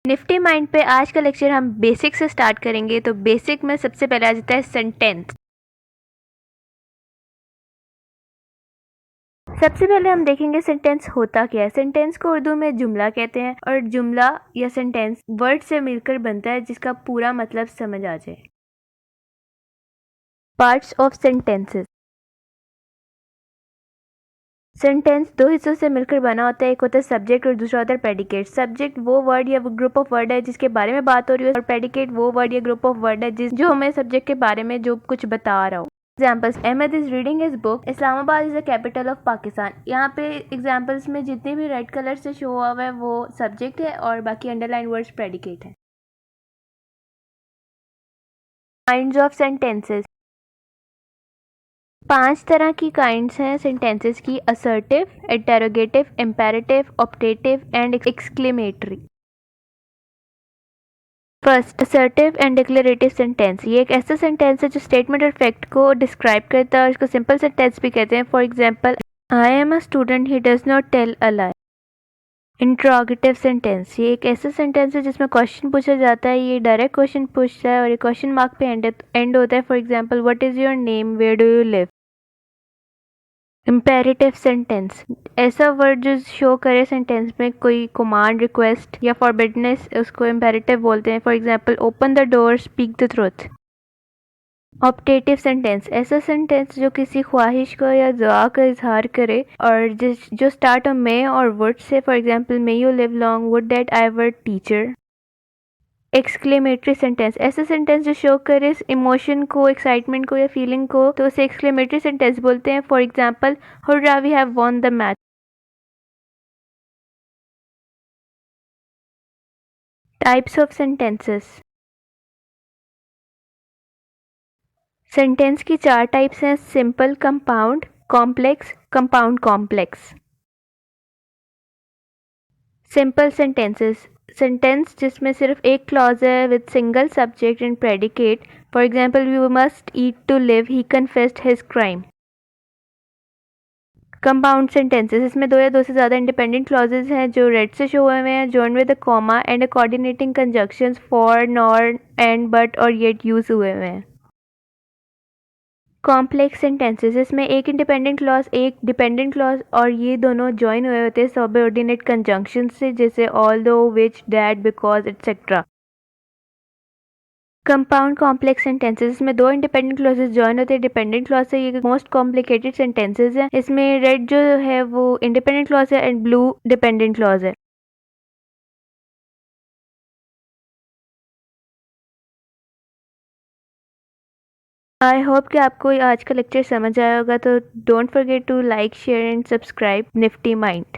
Nifty mind पे आज का लेक्चर हम बेसिक से स्टार्ट करेंगे। तो बेसिक में सबसे पहले आ जाता है सेंटेंस। सबसे पहले हम देखेंगे सेंटेंस होता क्या है। सेंटेंस को उर्दू में जुमला कहते हैं और जुमला या सेंटेंस वर्ड से मिलकर बनता है जिसका पूरा मतलब समझ आ जाए। Parts of sentences. सेंटेंस दो हिस्सों से मिलकर बना होता है। एक होता है सब्जेक्ट और दूसरा होता है प्रेडिकेट। सब्जेक्ट वो वर्ड या ग्रुप ऑफ वर्ड है जिसके बारे में बात हो रही है और प्रेडिकेट वो वर्ड या ग्रुप ऑफ वर्ड है जो हमें सब्जेक्ट के बारे में जो कुछ बता रहा हो। Examples, Ahmed is reading his book, Islamabad is the capital of Pakistan. यहाँ पे एग्जाम्पल्स में जितने भी रेड कलर से शो हुआ है वो सब्जेक्ट है और बाकी अंडरलाइन वर्ड्स प्रेडिकेट है। Kinds of sentences. 5 तरह की काइंड्स हैं सेंटेंसेस की: assertive, interrogative, imperative, optative and exclamatory. First, assertive and declarative sentence. ये एक ऐसा सेंटेंस है जो स्टेटमेंट और फैक्ट को डिस्क्राइब करता है और इसको सिंपल सेंटेंस भी कहते हैं। For example, I am a student, he does not tell a lie. Interrogative sentence. ये एक ऐसा सेंटेंस है जिसमें क्वेश्चन पूछा जाता है। ये डायरेक्ट क्वेश्चन पूछता है और ये क्वेश्चन मार्क पे एंड होता है। For example, what is your name, where do you live. Imperative sentence. ऐसा वर्ड जो शो करे सेंटेंस में कोई कमांड, रिक्वेस्ट या फॉरबिडनेस, उसको इम्पेरेटिव बोलते हैं। For example, open the door, speak the truth. Optative sentence. ऐसा सेंटेंस जो किसी ख्वाहिश को या दुआ का इजहार करे और जो स्टार्ट हो मे और would say. For example, may you live long, would that I were teacher. Exclamatory sentence. ऐसा सेंटेंस जो शो करे इमोशन को, एक्साइटमेंट को या फीलिंग को, तो उसे एक्सक्लेमेटरी सेंटेंस बोलते हैं। For example, hurrah we have won the match. Types of sentences. Sentence की 4 टाइप्स हैं: simple, compound, complex, compound complex. Simple sentences. Sentence जिसमें सिर्फ एक क्लॉज है with single subject and predicate. For example, we must eat to live, he confessed his crime. Compound sentences. इसमें 2 या 2 से ज़्यादा इंडिपेंडेंट क्लॉजेज हैं जो रेड से शो हुए हैं, join with a comma and coordinating conjunctions for, nor, and, but और येट यूज हुए हैं। Complex sentences. इसमें एक इंडिपेंडेंट क्लॉज, एक डिपेंडेंट क्लॉज और ये दोनों ज्वाइन हुए होते हैं सबऑर्डिनेट कंजंक्शन से, जैसे although, which, that, because, etcetera. Compound complex sentences. इसमें 2 इंडिपेंडेंट क्लॉजेस ज्वाइन होते हैं डिपेंडेंट क्लॉज से। ये मोस्ट कॉम्प्लिकेटेड सेंटेंसेस हैं। इसमें रेड जो है वो इंडिपेंडेंट क्लॉज है एंड ब्लू डिपेंडेंट क्लॉज है। आई होप कि आपको आज का लेक्चर समझ आया होगा। तो don't forget to like, share and subscribe Nifty mind.